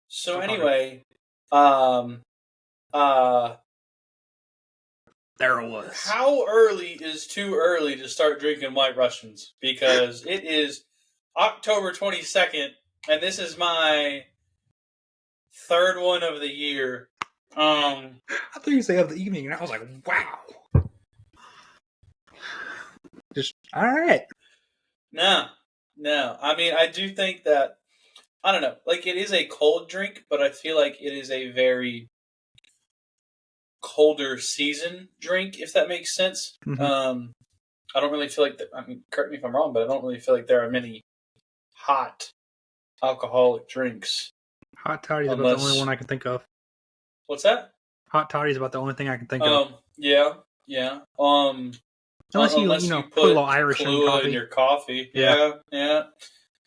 So anyway, um, uh, there it was. How early is too early to start drinking White Russians? Because it is October 22nd, and this is my third one of the year. I thought you say of the evening, and I was like, wow. Just, all right. No. I mean, I do think that, I don't know, like it is a cold drink, but I feel like it is a very colder season drink, if that makes sense. Mm-hmm. I don't really feel like, I mean, correct me if I'm wrong, but I don't really feel like there are many hot alcoholic drinks. Hot toddy is about the only one I can think of. What's that? Hot toddy is about the only thing I can think of. Yeah. Unless you put a little Irish Kahlua in your coffee. Yeah.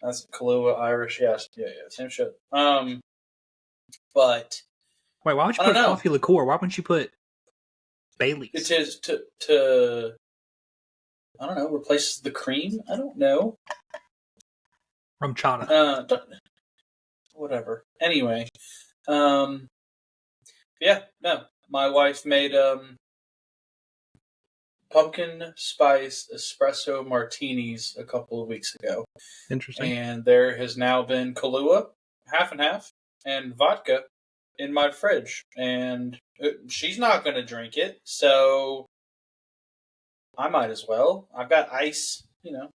That's Kahlua Irish. Yes. Yeah. Same shit. But wait, why would you put coffee liqueur? Why wouldn't you put Bailey's? It is to I don't know, replaces the cream. I don't know. Rum chata. Whatever. Anyway, yeah, no. My wife made pumpkin spice espresso martinis a couple of weeks ago. Interesting. And there has now been Kahlua, half and half, and vodka in my fridge. And she's not going to drink it, so I might as well. I've got ice, No.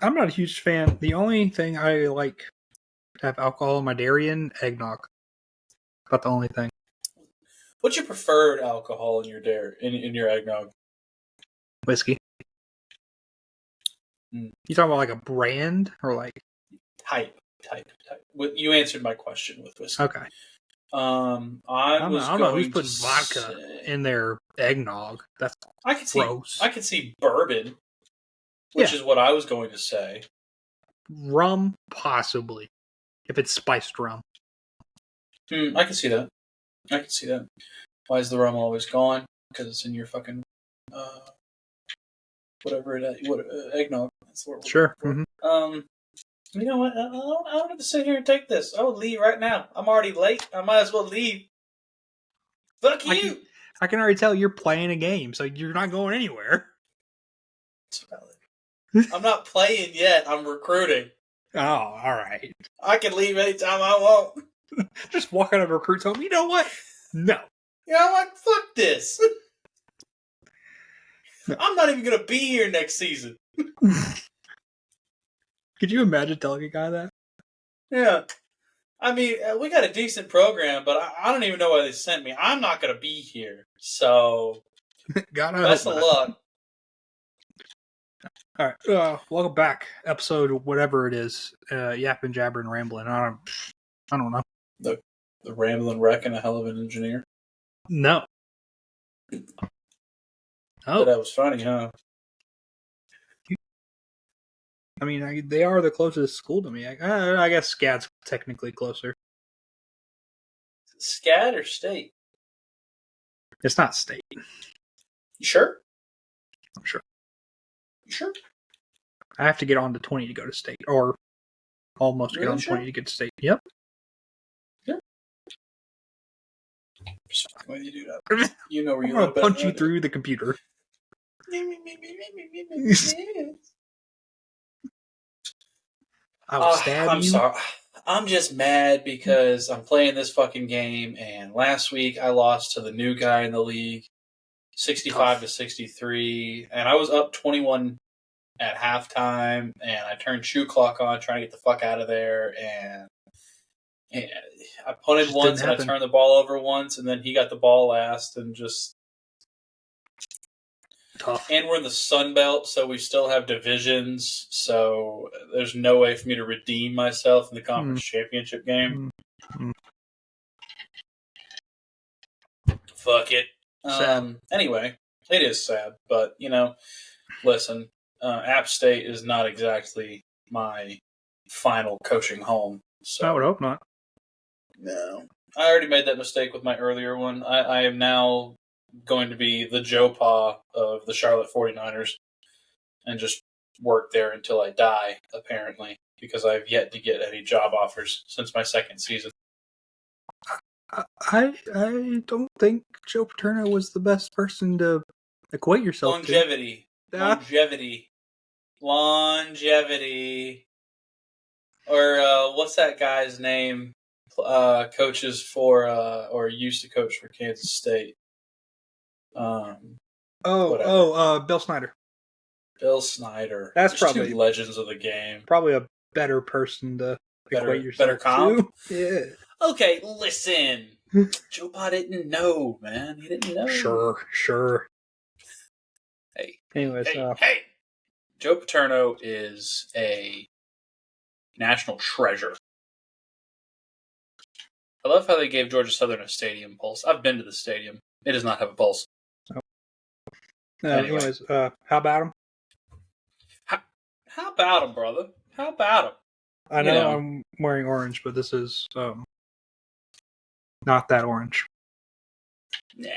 I'm not a huge fan. The only thing I like to have alcohol in my dairy in, eggnog. About the only thing. What's your preferred alcohol in your dairy in your eggnog? Whiskey. You talking about like a brand or like type? You answered my question with whiskey. Okay. I don't know who's putting vodka in their eggnog. That's gross. I could see bourbon, which is what I was going to say. Rum, possibly, if it's spiced rum. I can see that. Why is the rum always gone? Because it's in your fucking whatever it is. Eggnog. That's what we're sure. Mm-hmm. You know what? I don't have to sit here and take this. I would leave right now. I'm already late. I might as well leave. Fuck you! I can already tell you're playing a game, so you're not going anywhere. It's valid. I'm not playing yet. I'm recruiting. Oh, all right. I can leave anytime I want. Just walk out of a recruit's home. You know what? No. You know what? Fuck this. No. I'm not even going to be here next season. Could you imagine telling a guy that? Yeah. I mean, we got a decent program, but I don't even know why they sent me. I'm not going to be here. So, best of luck. All right. Welcome back. Episode whatever it is. Yappin, Jabberin, Ramblin. I don't know. The Ramblin wreck and a hell of an engineer. No. Oh. That was funny, huh? I mean, they are the closest school to me. I guess SCAD's technically closer. SCAD or state? It's not state. You sure? I'm sure. You sure? I have to get on to 20 to go to state, or almost get on 20 to get to state. Yep. Yeah. Why do you do that? You know where you live. I'm going to punch you through the computer. I will stab you. I'm sorry. I'm just mad because I'm playing this fucking game, and last week I lost to the new guy in the league, 65-63, and I was up 21 at halftime, and I turned shoe clock on trying to get the fuck out of there, and I punted once, and I turned the ball over once, and then he got the ball last, and just... Tough. And we're in the Sun Belt, so we still have divisions, so there's no way for me to redeem myself in the conference championship game. Fuck it. Anyway, it is sad, but, listen, App State is not exactly my final coaching home. So I would hope not. No. I already made that mistake with my earlier one. I am now going to be the Joe Pa of the Charlotte 49ers and just work there until I die, apparently, because I've yet to get any job offers since my second season. I don't think Joe Paterno was the best person to equate yourself Longevity. to. Longevity. Or what's that guy's name? Coaches for or used to coach for Kansas State. Bill Snyder. Bill Snyder. That's There's probably two legends of the game. Probably a better person to equate yourself better comp? to. Yeah. Okay, listen. Joe Pa didn't know, man. He didn't know. Sure. Hey. Anyways, hey. Joe Paterno is a national treasure. I love how they gave Georgia Southern a stadium pulse. I've been to the stadium. It does not have a pulse. Anyway. Anyways, how about him? How about him, brother? How about him? I know I'm wearing orange, but this is not that orange. Nah.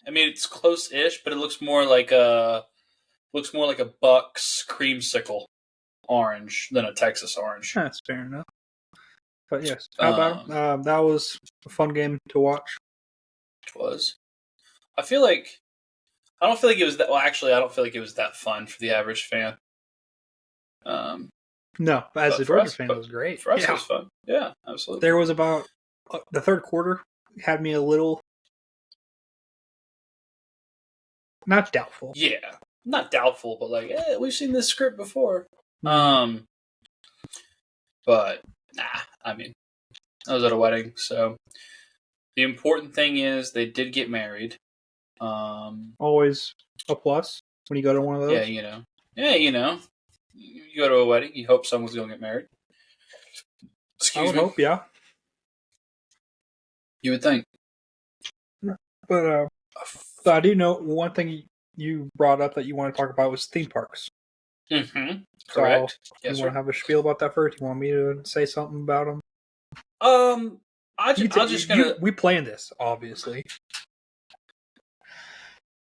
I mean, it's close-ish, but it looks more like a Bucks creamsicle orange than a Texas orange. That's fair enough. But yes, how about him? That was a fun game to watch. It was. I don't feel like it was that. Well, actually, I don't feel like it was that fun for the average fan. No, as a Georgia fan, it was great. For us, it was fun. Yeah, absolutely. There was about the third quarter had me a little not doubtful. Yeah, not doubtful, but like, we've seen this script before. Mm-hmm. But nah, I mean, I was at a wedding, so the important thing is they did get married. Always a plus when you go to one of those. Yeah, you go to a wedding, you hope someone's going to get married. I would hope, yeah. You would think. But so I do know one thing you brought up that you want to talk about was theme parks. Mm-hmm. Correct. So, you want to have a spiel about that first? You want me to say something about them? We planned this, obviously.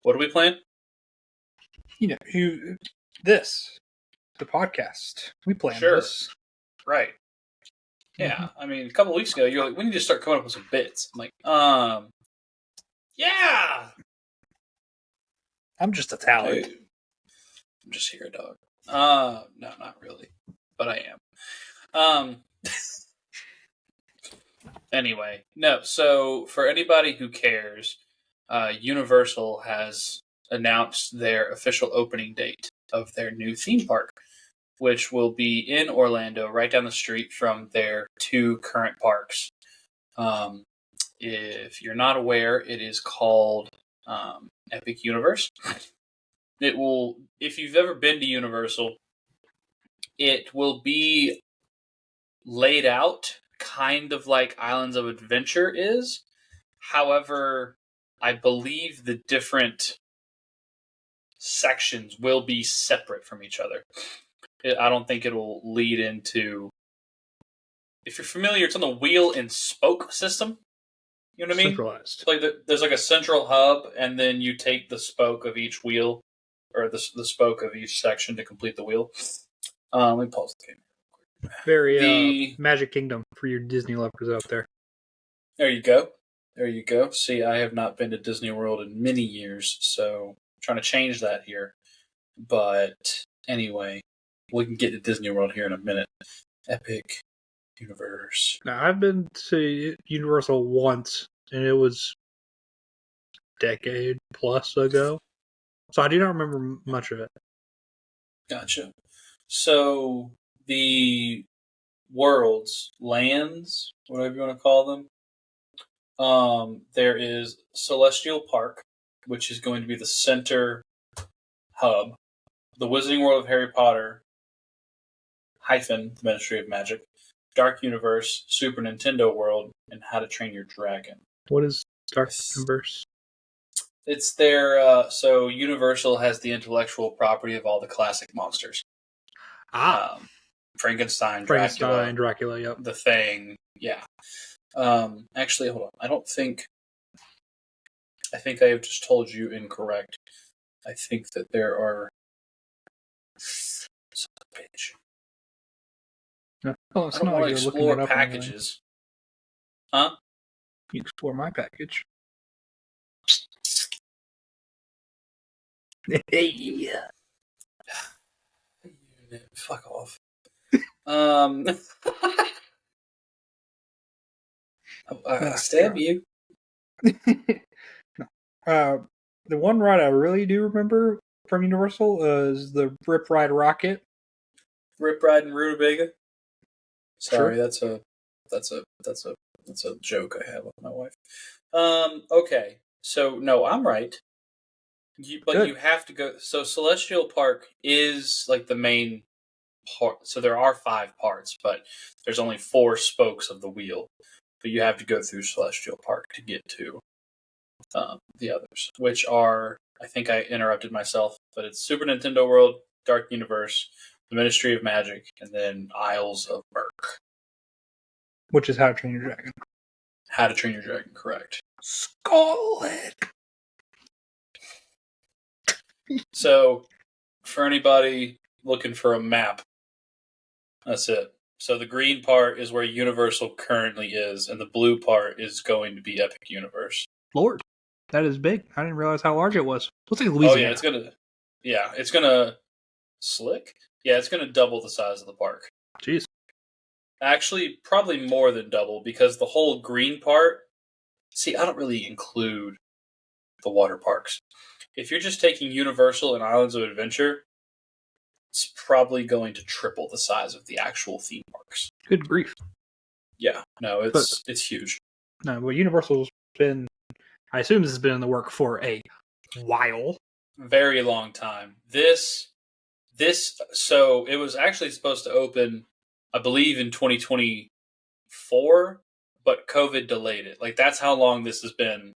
What are we playing? The podcast. We planned this. Right. Yeah. Mm-hmm. I mean, a couple of weeks ago, you're like, we need to start coming up with some bits. I'm like, yeah. I'm just a talent. Dude. I'm just here, dog. No, not really. But I am. Anyway, no. So, for anybody who cares, Universal has announced their official opening date of their new theme park, which will be in Orlando, right down the street from their two current parks. If you're not aware, it is called Epic Universe. It will, if you've ever been to Universal, it will be laid out kind of like Islands of Adventure is. However, I believe the different sections will be separate from each other. I don't think it'll lead into... If you're familiar, it's on the wheel and spoke system. You know what I mean? Centralized. Like there's like a central hub, and then you take the spoke of each wheel, or the spoke of each section to complete the wheel. Let me pause the game. Very Magic Kingdom for your Disney lovers out there. There you go. See, I have not been to Disney World in many years, so I'm trying to change that here. But anyway, we can get to Disney World here in a minute. Epic Universe. Now, I've been to Universal once, and it was a decade plus ago. So I do not remember much of it. Gotcha. So the worlds, lands, whatever you want to call them, there is Celestial Park, which is going to be the center hub. The Wizarding World of Harry Potter, the Ministry of Magic, Dark Universe, Super Nintendo World, and How to Train Your Dragon. What is Dark Universe? It's their... so Universal has the intellectual property of all the classic monsters. Frankenstein, Dracula, yep. The Thing, yeah. Actually, hold on. I think I have just told you incorrect. I think that there are... No. Well, it's I don't not want like to you're looking explore it up or anything. packages. Huh? You explore my package. Hey. Fuck off. Stab you. The one ride I really do remember from Universal is the Rip Ride Rocket. Rip riding rutabaga. Sorry, Sure. that's a joke I have with my wife. Okay. So no, I'm right. But Good. you have to go. So Celestial Park is like the main part. So there are 5 parts, but there's only 4 spokes of the wheel. But you have to go through Celestial Park to get to the others, which are, I think I interrupted myself, but it's Super Nintendo World, Dark Universe, the Ministry of Magic, and then Isles of Berk. Which is How to Train Your Dragon. How to Train Your Dragon, correct. Scarlet! So, for anybody looking for a map, that's it. So the green part is where Universal currently is, and the blue part is going to be Epic Universe. Lord, that is big. I didn't realize how large it was. Looks like Oh Louisiana. it's gonna slick. Yeah, it's gonna double the size of the park. Jeez. Actually, probably more than double, because the whole green part. See, I don't really include the water parks. If you're just taking Universal and Islands of Adventure, it's probably going to triple the size of the actual theme parks. Good grief. Yeah, no, it's huge. No, well, Universal's been, I assume this has been in the work for a while. Very long time. So it was actually supposed to open, I believe, in 2024, but COVID delayed it. Like, that's how long this has been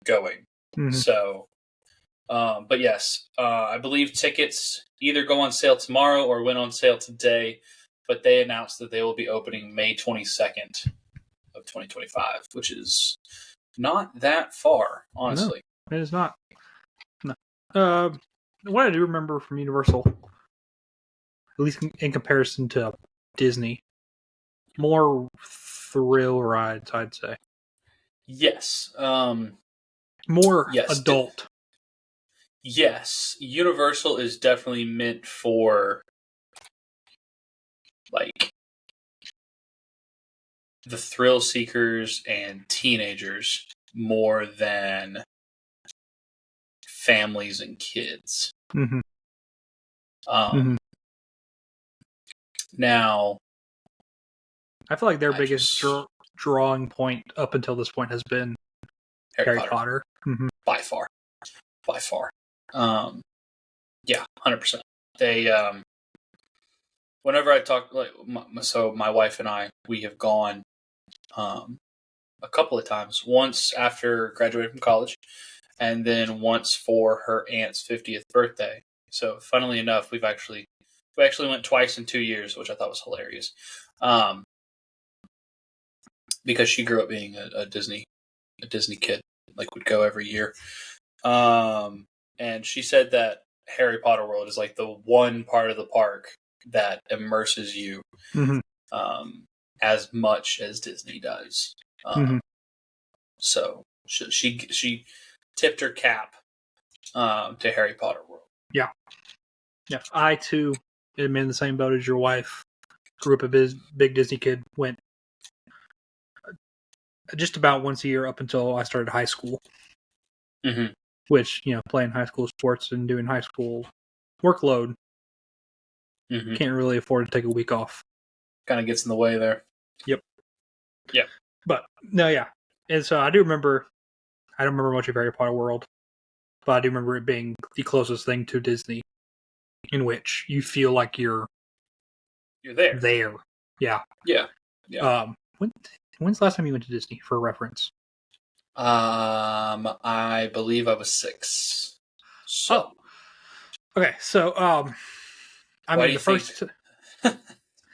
going. Mm-hmm. So, but yes, I believe tickets either go on sale tomorrow or went on sale today, but they announced that they will be opening May 22nd of 2025, which is not that far, honestly. No, it is not. No. What I do remember from Universal, at least in comparison to Disney, more thrill rides, I'd say. Yes. More Yes. adult. Yes. Universal is definitely meant for, like, the thrill seekers and teenagers more than families and kids. Mm-hmm. Now, I feel like their biggest drawing point up until this point has been Harry Potter. Mm-hmm. By far. Yeah, 100%. They, whenever I talk, like, so my wife and I, we have gone a couple of times. Once after graduating from college, and then once for her aunt's 50th birthday. So, funnily enough, we actually went twice in 2 years, which I thought was hilarious. Because she grew up being a Disney kid, like, would go every year. And she said that Harry Potter World is like the one part of the park that immerses you as much as Disney does. So she tipped her cap to Harry Potter World. Yeah. I too am in the same boat as your wife. Grew up a big Disney kid. Went just about once a year up until I started high school. Mm-hmm. Which, playing high school sports and doing high school workload, can't really afford to take a week off. Kind of gets in the way there. Yep. Yeah. But, no, yeah. And so I don't remember much of Harry Potter World, but I do remember it being the closest thing to Disney in which you feel like you're there. Yeah. Yeah. When's the last time you went to Disney, for reference? I believe I was 6. So. Oh. Okay, so I mean the first.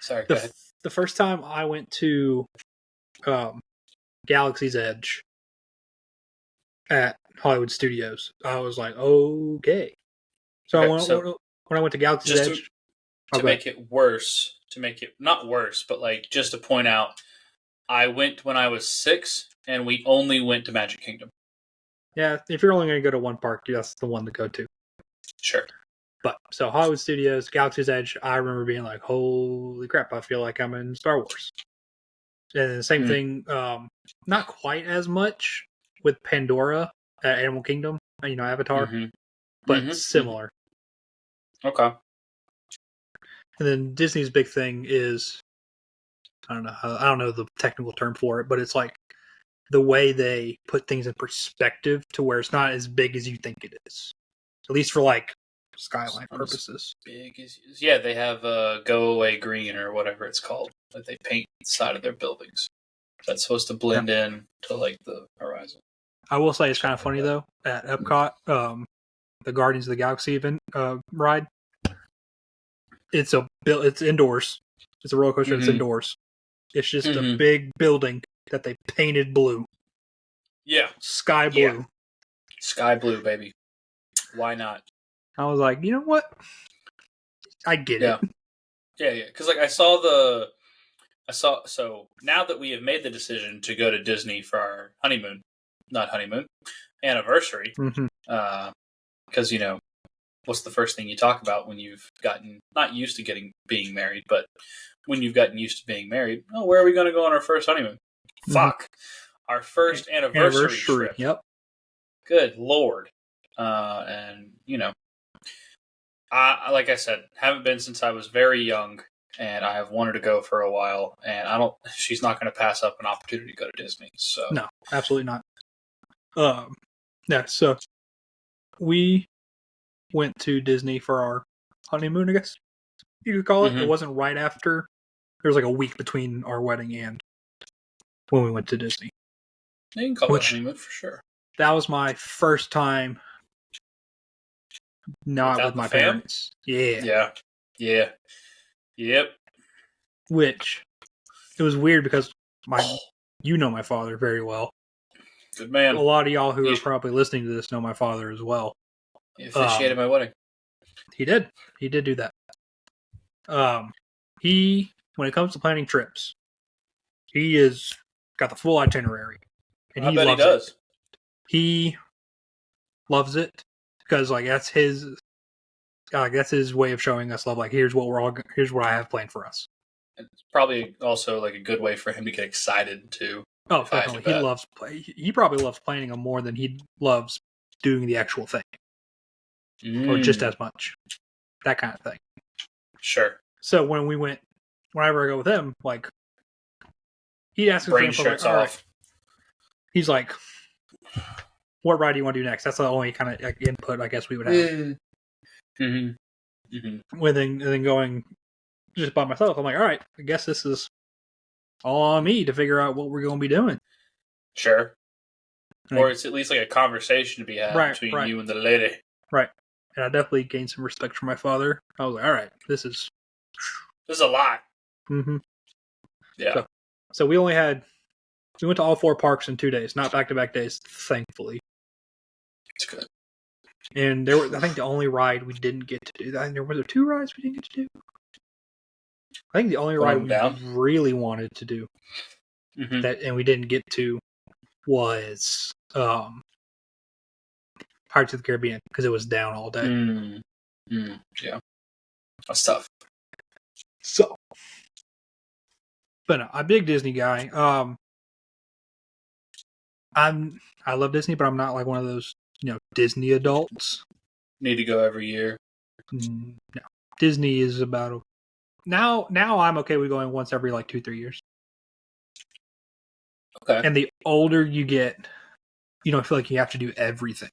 Sorry, go ahead. The first time I went to Galaxy's Edge at Hollywood Studios, I was like, okay. So when I went to Galaxy's Edge, to make it worse, to make it not worse, but like just to point out, I went when I was 6, and we only went to Magic Kingdom. Yeah, if you're only going to go to one park, that's the one to go to. Sure. But so Hollywood Studios, Galaxy's Edge, I remember being like, "Holy crap! I feel like I'm in Star Wars." And the same thing, not quite as much with Pandora at Animal Kingdom, Avatar, but similar. Okay. And then Disney's big thing is, I don't know the technical term for it, but it's like the way they put things in perspective to where it's not as big as you think it is. At least for like skyline purposes. Big as they have go away green or whatever it's called that they paint the side of their buildings. That's supposed to blend in to like the horizon. I will say it's kind of funny though at Epcot, the Guardians of the Galaxy event ride. It's indoors. It's a roller coaster. It's indoors. It's just a big building that they painted blue. Yeah, sky blue. Yeah. Sky blue, baby. Why not? I was like, you know what? I get it. Yeah. Because like I saw. So now that we have made the decision to go to Disney for our anniversary, because what's the first thing you talk about when you've gotten not used to being married, but when you've gotten used to being married? Oh, where are we going to go on our first honeymoon? Fuck, our first anniversary trip. Yep. Good Lord, and like I said, haven't been since I was very young. And I have wanted to go for a while, and she's not going to pass up an opportunity to go to Disney. So no, absolutely not. Yeah, so we went to Disney for our honeymoon, I guess you could call it. It wasn't right after. There was like a week between our wedding and when we went to Disney. You can call it honeymoon for sure. That was my first time not without with my parents. Yeah. Yep. Which it was weird because my father very well. Good man. A lot of y'all who are probably listening to this know my father as well. He officiated my wedding. He did. He did do that. When it comes to planning trips, he is got the full itinerary, and I bet he does. It. He loves it because like that's his way of showing us love. Like here's what I have planned for us. It's probably also like a good way for him to get excited too. Oh, definitely. He probably loves planning them more than he loves doing the actual thing, or just as much. That kind of thing. Sure. So whenever I go with him, like he'd ask me brain shuts off. Right. He's like, "What ride do you want to do next?" That's the only kind of like, input I guess we would have. Then going just by myself, I'm like, all right, I guess this is all on me to figure out what we're going to be doing. Sure. Or it's at least like a conversation to be had between you and the lady. Right. And I definitely gained some respect for my father. I was like, all right, this is a lot. Yeah. So we went to all 4 parks in 2 days, not back-to-back days, thankfully. It's good. And I think the only ride we didn't get to do that. Was there 2 rides we didn't get to do? I think the only ride we really wanted to do and we didn't get to was Pirates of the Caribbean because it was down all day. Yeah, that's tough. So, but no, I'm a big Disney guy. I love Disney, but I'm not like one of those Disney adults. Need to go every year. No, Disney is about now I'm okay with going once every like 2-3 years. Okay. And the older you get, I feel like you have to do everything.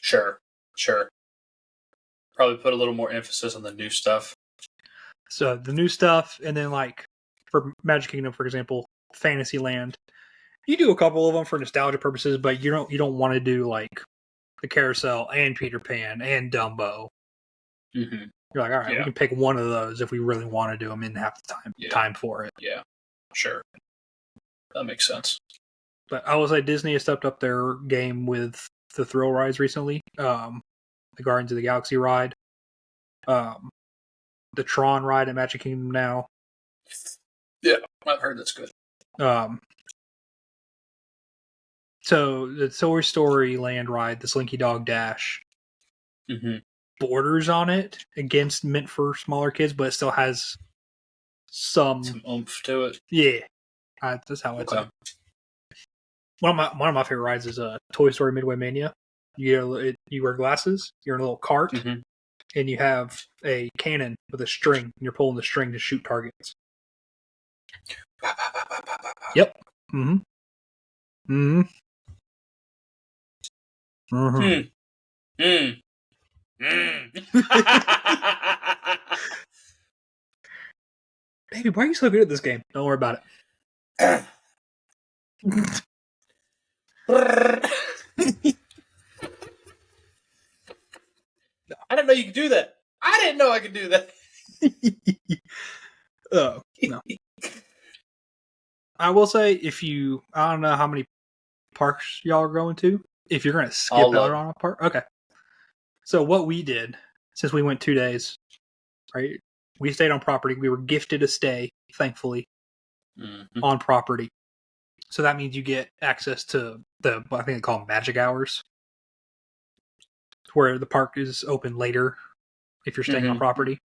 Sure. Probably put a little more emphasis on the new stuff. So the new stuff, and then like for Magic Kingdom, for example, Fantasyland, you do a couple of them for nostalgia purposes, but you don't want to do like the Carousel and Peter Pan and Dumbo. You're like, all right, we can pick one of those if we really want to do them in half the time for it. Yeah, sure. That makes sense. But I will say Disney has stepped up their game with the thrill rides recently. The Guardians of the Galaxy ride. the Tron ride at Magic Kingdom now. Yeah, I've heard that's good. So the Toy Story Land ride, the Slinky Dog Dash, borders on it against meant for smaller kids, but it still has some oomph to it. Yeah, that's how it's. Okay. One of my favorite rides is Toy Story Midway Mania. You wear glasses. You're in a little cart, and you have a cannon with a string, and you're pulling the string to shoot targets. Yep. Baby, why are you so good at this game? Don't worry about it. I didn't know you could do that. I didn't know I could do that. Oh, no. I will say, I don't know how many parks y'all are going to. If you're going to skip out on a park. Okay. So what we did, since we went 2 days, right? We stayed on property. We were gifted a stay, thankfully, on property. So that means you get access to I think they call them magic hours, where the park is open later if you're staying on property.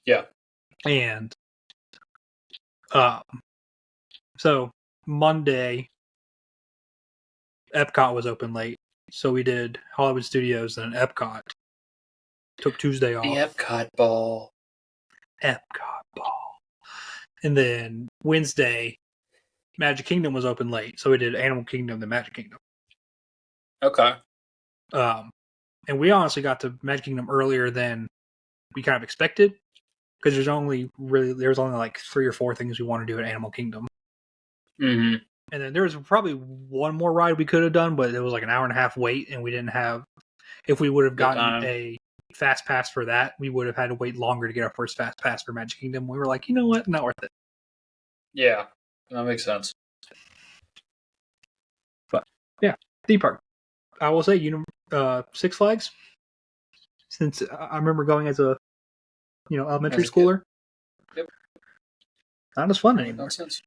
Yeah. And so Monday, Epcot was open late. So we did Hollywood Studios and Epcot. Took Tuesday off. The Epcot ball. And then Wednesday, Magic Kingdom was open late. So we did Animal Kingdom, then Magic Kingdom. Okay. And we honestly got to Magic Kingdom earlier than we kind of expected. Because there's only like 3 or 4 things we want to do at Animal Kingdom. And then there was probably one more ride we could have done, but it was like an hour and a half wait, and we didn't have. If we would have gotten a fast pass for that, we would have had to wait longer to get our first fast pass for Magic Kingdom. We were like, you know what, not worth it. Yeah, that makes sense. But yeah, theme park. I will say, Six Flags. Since I remember going as a, elementary schooler. Yep. Not as fun anymore. Nonsense.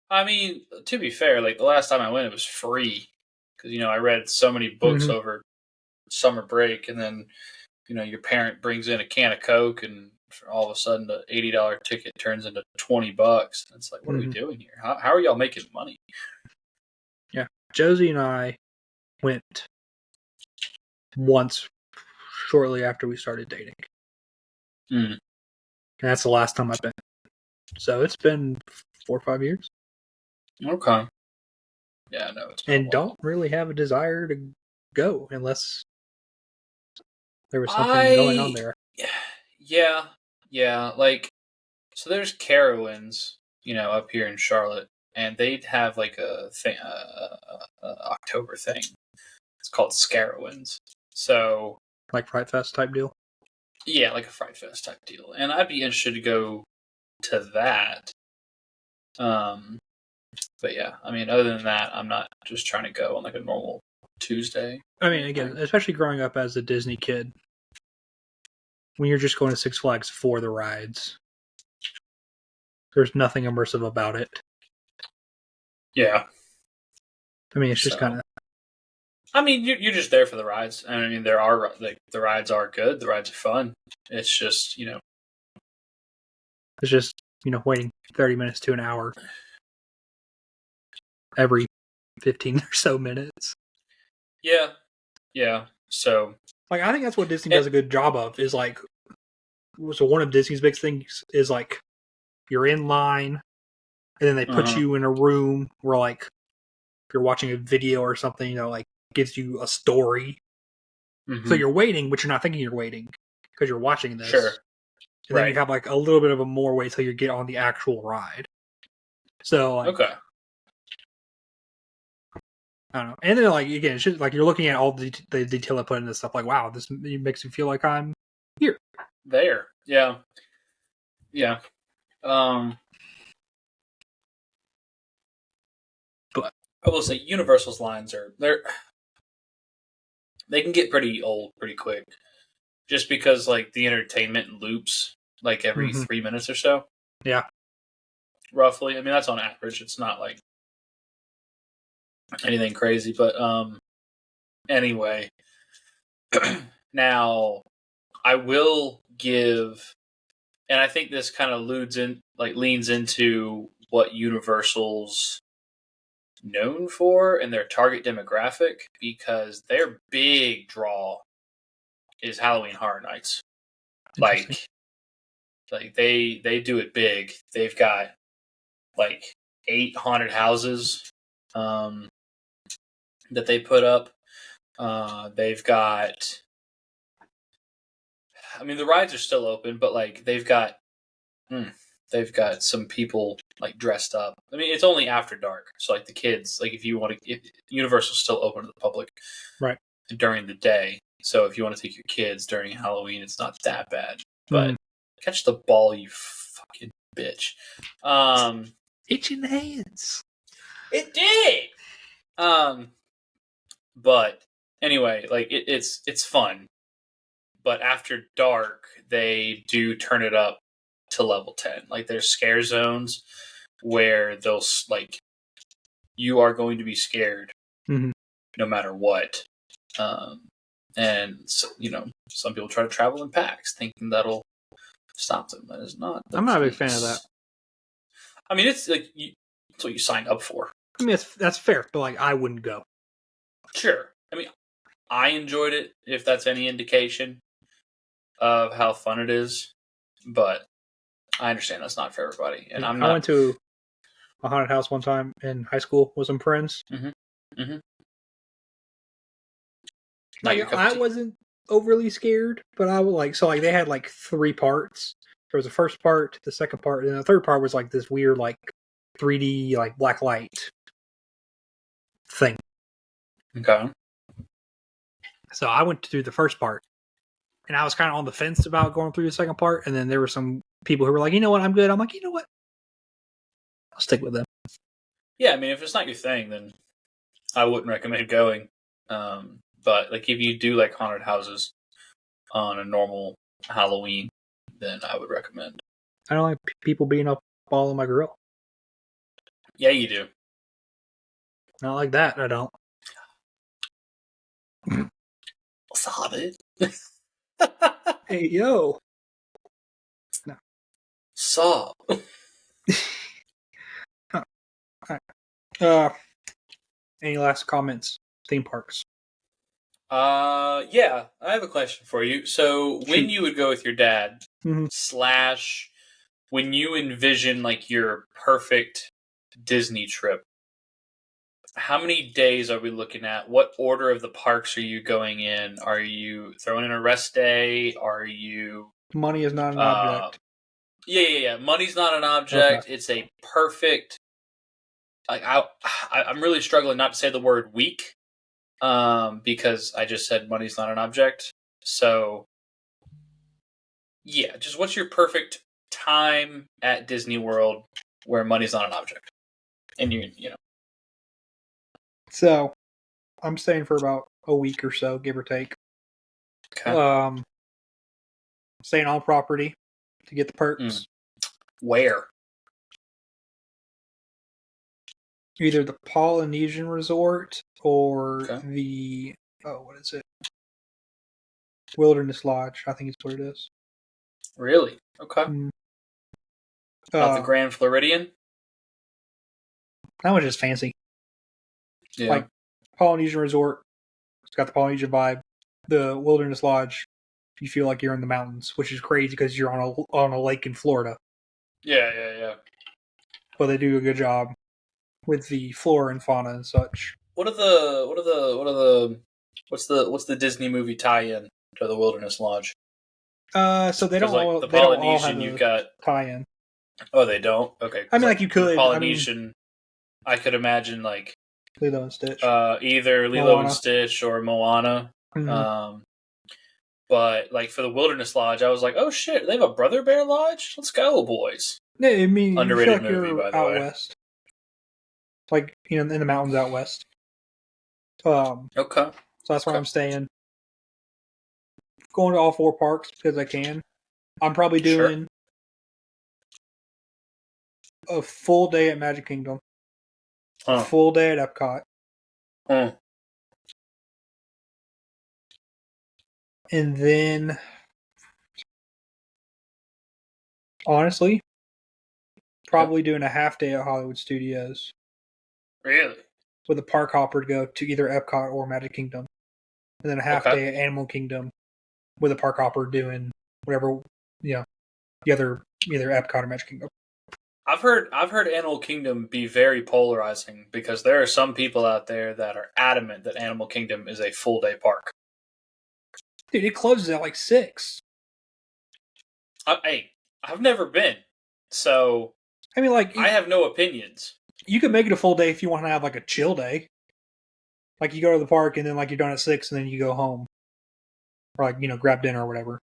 I mean, to be fair, like the last time I went, it was free because I read so many books over summer break, and then your parent brings in a can of Coke, and all of a sudden the $80 ticket turns into $20. It's like, what are we doing here? How are y'all making money? Yeah, Josie and I went once shortly after we started dating. And that's the last time I've been. So it's been 4 or 5 years. Okay. Yeah, no, it's been and don't really have a desire to go unless there was something going on there. Yeah. Like, so there's Carowinds, up here in Charlotte, and they'd have like a thing, October thing. It's called Scarowinds. So, like Fright Fest type deal. Yeah, like a Fright Fest type deal, and I'd be interested to go to that. But yeah, I mean, other than that, I'm not just trying to go on like a normal Tuesday. I mean, again, especially growing up as a Disney kid, when you're just going to Six Flags for the rides, there's nothing immersive about it. Yeah. I mean, it's just kind of... I mean, you're just there for the rides. I mean, the rides are good. The rides are fun. It's just, It's just, waiting 30 minutes to an hour every 15 or so minutes. Yeah. So, like, I think that's what Disney does a good job of, is like, so one of Disney's big things is like, you're in line, and then they put you in a room where, like, if you're watching a video or something, like, gives you a story. So you're waiting, but you're not thinking you're waiting because you're watching this. Sure. And then you have like a little bit of a more wait till you get on the actual ride. So like, okay. I don't know. And then like, again, it's just like you're looking at all the detail I put in this stuff. Like, wow, this makes me feel like I'm here. There. Yeah. But I will say Universal's lines they can get pretty old pretty quick, just because like the entertainment loops like every 3 minutes or so. Yeah. Roughly. I mean, that's on average. It's not like anything crazy, but anyway. Now, I will give, and I think this kind of leans into what Universal's known for and their target demographic, because their big draw is Halloween Horror Nights. Like they do it big. They've got like 8 haunted houses that they put up. They've got, I mean, the rides are still open, but like they've got some people like dressed up. I mean, it's only after dark, so like the kids, like if Universal's still open to the public, right, during the day. So if you want to take your kids during Halloween, it's not that bad. But catch the ball, you fucking bitch. Itching hands. It did. But anyway, like it's fun. But after dark, they do turn it up to level 10. Like there's scare zones where they'll like you are going to be scared no matter what. And so, some people try to travel in packs, thinking that'll stop them. That is not. I'm not a big fan of that. I mean, it's like it's what you signed up for. I mean, that's fair, but like I wouldn't go. Sure. I mean, I enjoyed it, if that's any indication of how fun it is, but I understand that's not for everybody. And I went to a haunted house one time in high school with some friends. Like, I wasn't overly scared, but I was like, so like they had like 3 parts. There was the first part, the second part, and the third part was like this weird like 3D like black light thing. Okay. So I went through the first part, and I was kind of on the fence about going through the second part, and then there were some people who were like, you know what, I'm good. I'm like, you know what? I'll stick with them. Yeah, I mean, if it's not your thing, then I wouldn't recommend going. But like if you do like haunted houses on a normal Halloween, then I would recommend. I don't like people being up all on my grill. Yeah, you do. Not like that, I don't. Stop it. Hey, yo. No. Stop. Any last comments? Theme parks. Yeah, I have a question for you. So when you would go with your dad, / when you envision like your perfect Disney trip, how many days are we looking at? What order of the parks are you going in? Are you throwing in a rest day? Are you... Money is not an object. Yeah. Money's not an object. Okay. It's a perfect... Like I'm really struggling not to say the word week. Because I just said money's not an object. So, yeah, just what's your perfect time at Disney World where money's not an object? And you know. So, I'm staying for about a week or so, give or take. Okay. Staying on property to get the perks. Where? Either the Polynesian Resort or the what is it? Wilderness Lodge, I think it's what it is. Really? Okay. Not the Grand Floridian? That was just fancy. Yeah. Like Polynesian Resort, it's got the Polynesian vibe. The Wilderness Lodge, you feel like you're in the mountains, which is crazy because you're on a lake in Florida. Yeah. But they do a good job with the flora and fauna and such. What's the Disney movie tie-in to the Wilderness Lodge? So they don't like all, the they Polynesian don't all have you've got tie-in. Oh, they don't? Okay. I mean, like you could. The Polynesian, I could imagine like Lilo and Stitch. Either Lilo and Stitch or Moana. But like for the Wilderness Lodge, I was like, oh shit, they have a Brother Bear Lodge? Let's go, boys. Yeah, I mean, underrated you feel like movie, by the out way. West. Like, in the mountains out west. Okay. So that's where I'm staying. Going to all 4 parks because I can. I'm probably doing a full day at Magic Kingdom, a Huh. full day at Epcot, and then honestly, probably doing a half day at Hollywood Studios. Really? With a park hopper to go to either Epcot or Magic Kingdom, and then a half day at Animal Kingdom with a park hopper doing whatever, the other either Epcot or Magic Kingdom. I've heard Animal Kingdom be very polarizing because there are some people out there that are adamant that Animal Kingdom is a full day park. Dude, it closes at like 6. Hey, I've never been, so I mean, like I have no opinions. You could make it a full day if you want to have like a chill day. Like you go to the park and then like you're done at 6 and then you go home, or like grab dinner or whatever.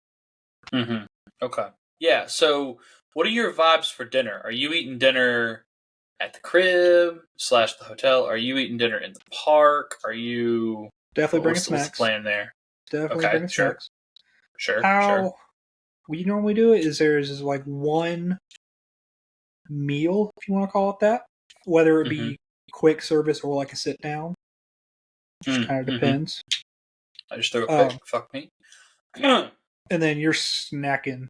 Mm-hmm. Okay. Yeah. So, what are your vibes for dinner? Are you eating dinner at the crib / the hotel? Are you eating dinner in the park? Are you definitely bringing snacks? What's the plan there? Definitely bringing snacks. Sure. How we normally do it is there's like one meal, if you want to call it that, whether it be quick service or like a sit down. Just kind of depends. I just throw a quick fuck me. And then you're snacking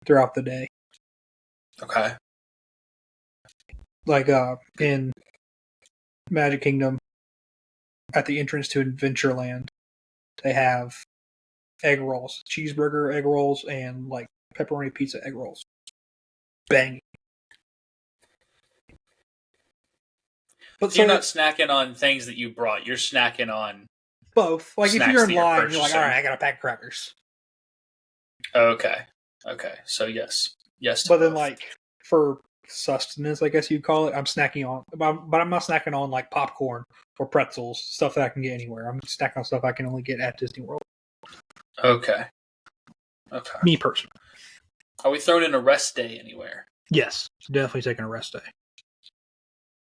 throughout the day. Okay. Like in Magic Kingdom, at the entrance to Adventureland, they have egg rolls, cheeseburger egg rolls, and like pepperoni pizza egg rolls. Bang. But so you're not snacking on things that you brought. You're snacking on both. Like if you're in line, you're like, all right, I got a pack of crackers. Okay. So yes. But then like for sustenance, I guess you'd call it, I'm snacking on, but I'm not snacking on like popcorn or pretzels, stuff that I can get anywhere. I'm snacking on stuff I can only get at Disney World. Okay. Me personally. Are we throwing in a rest day anywhere? Yes, definitely taking a rest day.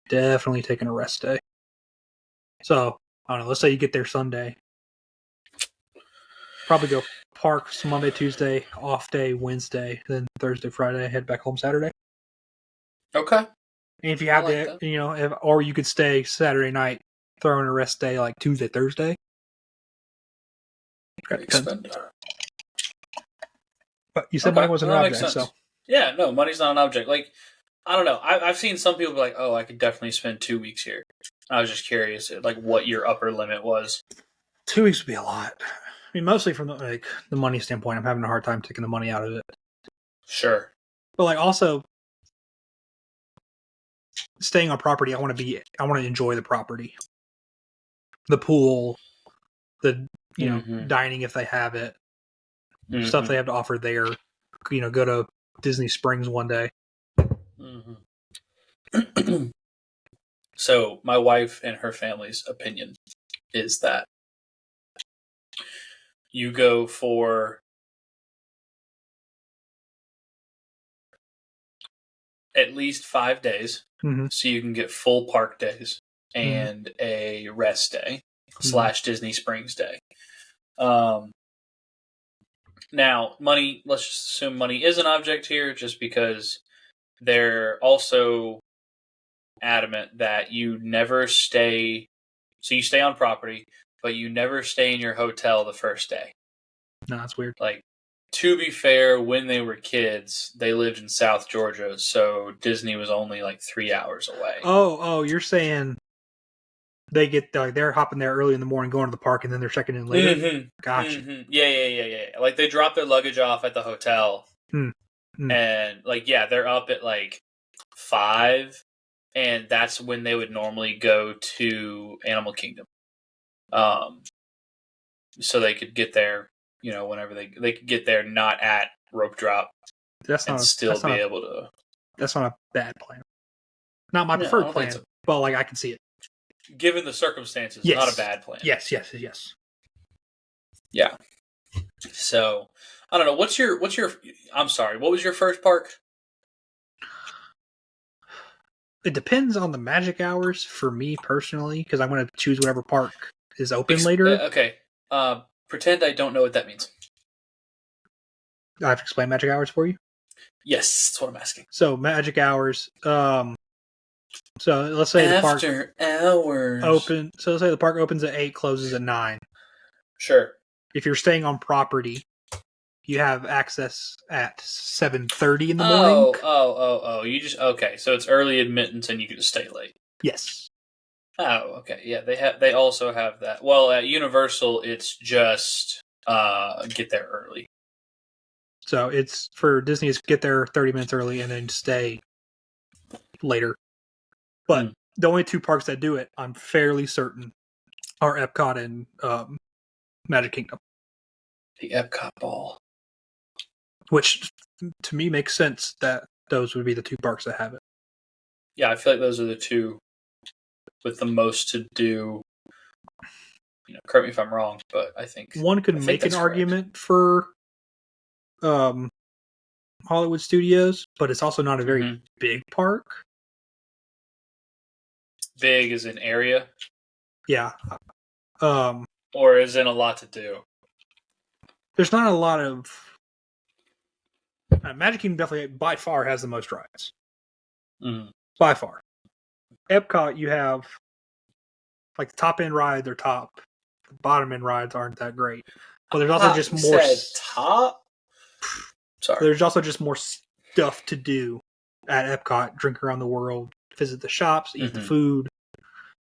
Definitely taking a rest day. So, I don't know, let's say you get there Sunday. Probably go parks Monday, Tuesday, off day, Wednesday, then Thursday, Friday, head back home Saturday. Okay. And if you have to, or you could stay Saturday night, throw in a rest day like Tuesday, Thursday. But you said money wasn't an object, so. Yeah, no, money's not an object. Like, I don't know. I've seen some people be like, oh, I could definitely spend 2 weeks here. I was just curious, like, what your upper limit was. 2 weeks would be a lot. I mean, mostly from the money standpoint, I'm having a hard time taking the money out of it. Sure. But like also staying on property, I want to enjoy the property. The pool, the dining if they have it. Stuff they have to offer there. Go to Disney Springs one day. So my wife and her family's opinion is that you go for at least 5 days, so you can get full park days and a rest day / Disney Springs day. Now, money, let's just assume money is an object here, just because they're also adamant that you never stay. So you stay on property, but you never stay in your hotel the first day. No, that's weird. Like, to be fair, when they were kids, they lived in South Georgia, so Disney was only like 3 hours away. Oh, you're saying they get they're hopping there early in the morning, going to the park, and then they're checking in later. Gotcha. Yeah. Like they drop their luggage off at the hotel, and like they're up at like 5, and that's when they would normally go to Animal Kingdom, so they could get there. Whenever they could get there, not at rope drop, That's not able to. That's not a bad plan. Not my preferred plan, but like I can see it. Given the circumstances, yes. Not a bad plan. Yes. Yeah. So I don't know. What's your? I'm sorry. What was your first park? It depends on the magic hours for me personally, because I'm going to choose whatever park is open later. Okay. Pretend I don't know what that means. I have to explain magic hours for you? Yes, that's what I'm asking. So magic hours. So let's say the park hours open. So let's say the park opens at 8, closes at 9. Sure. If you're staying on property, you have access at 7:30 in the morning. Oh. You just okay. So it's early admittance, and you can just stay late. Yes. Oh, okay. Yeah, they also have that. Well, at Universal, it's just get there early. So it's for Disney, it's get there 30 minutes early and then stay later. But the only 2 parks that do it, I'm fairly certain, are Epcot and Magic Kingdom. The Epcot ball. Which, to me, makes sense that those would be the 2 parks that have it. Yeah, I feel like those are the 2 with the most to do. Correct me if I'm wrong, but I think one could make an argument for Hollywood Studios, but it's also not a very big park. Big as an area? Yeah. Or is it a lot to do? There's not a lot of... Magic Kingdom definitely, by far, has the most rides. By far. Epcot, you have... Like, the top-end rides are top. The bottom-end rides aren't that great. But there's also just more... top? Sorry. There's also just more stuff to do at Epcot. Drink around the world, visit the shops, eat the food,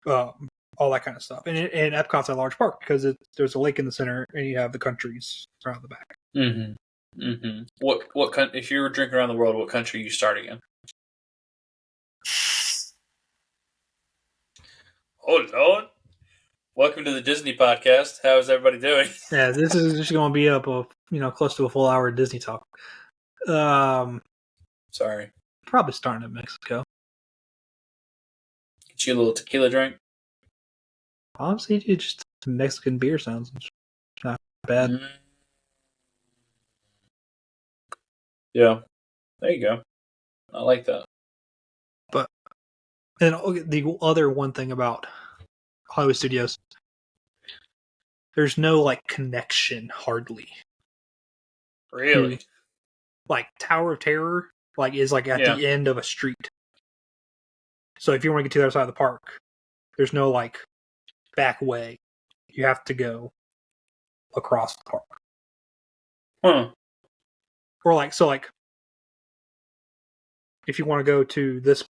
all that kind of stuff. And Epcot's a large park because there's a lake in the center, and you have the countries around the back. What if you were drinking around the world, what country are you starting in? Oh Lord! Welcome to the Disney podcast. How is everybody doing? Yeah, this is just going to be up close to a full hour of Disney talk. Sorry. Probably starting in Mexico. Get you a little tequila drink. Honestly, just Mexican beer sounds not bad. Yeah, there you go. I like that. But and the other one thing about Hollywood Studios, there's no connection hardly. Really? Tower of Terror is at the end of a street. So if you want to get to the other side of the park, there's no back way. You have to go across the park. Huh. Or if you want to go to this,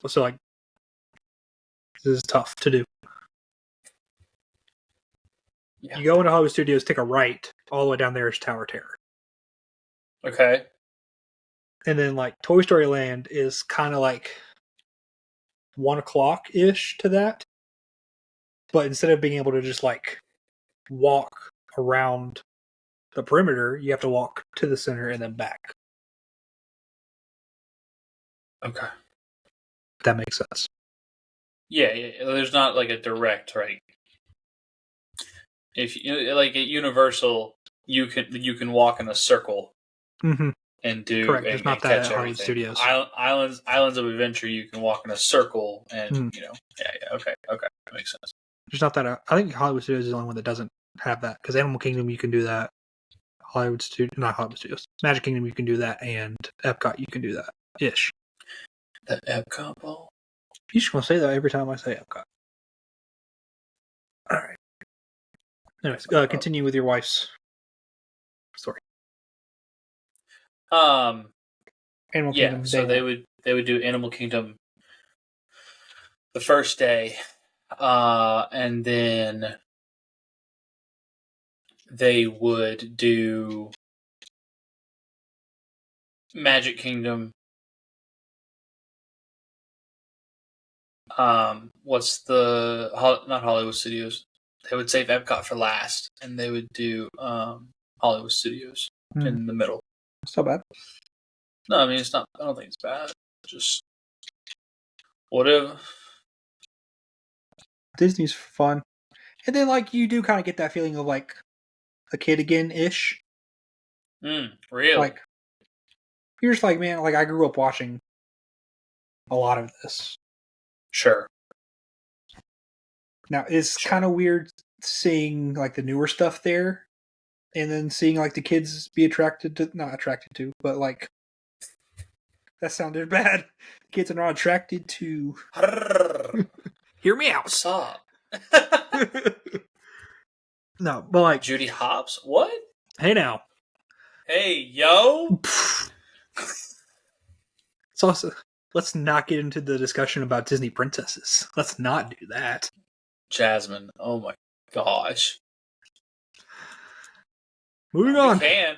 this is tough to do. Yeah. You go into Hollywood Studios, take a right, all the way down there is Tower of Terror. Okay. And then Toy Story Land is kind of 1 o'clock-ish to that. But instead of being able to just walk around the perimeter, you have to walk to the center and then back. Okay. That makes sense. Yeah. There's not a direct If you at Universal, you can walk in a circle and do. Correct. There's not that at Hollywood Studios. Islands of Adventure, you can walk in a circle and Okay, that makes sense. There's not that. I think Hollywood Studios is the only one that doesn't have that, because Animal Kingdom you can do that. Not Hollywood Studios. Magic Kingdom you can do that, and Epcot you can do that ish. The Epcot ball. You just want to say that every time I say Epcot. All right. Anyways, continue with your wife's story. Animal Kingdom. So they would do Animal Kingdom the first day, and then they would do Magic Kingdom. What's not Hollywood Studios? They would save Epcot for last, and they would do Hollywood Studios in the middle. It's not bad. No, I mean it's not. I don't think it's bad. Just whatever. Disney's fun, and then you do kind of get that feeling of a kid again ish. Really? You're just man, I grew up watching a lot of this. Sure. Now it's kind of weird seeing the newer stuff there, and then seeing the kids be not attracted to, but That sounded bad. Kids are not attracted to. Hear me out. Stop. No, but like Judy Hopps? What? Hey now. Hey, yo. It's also. Let's not get into the discussion about Disney princesses. Let's not do that. Jasmine. Oh my gosh. Moving on. We can.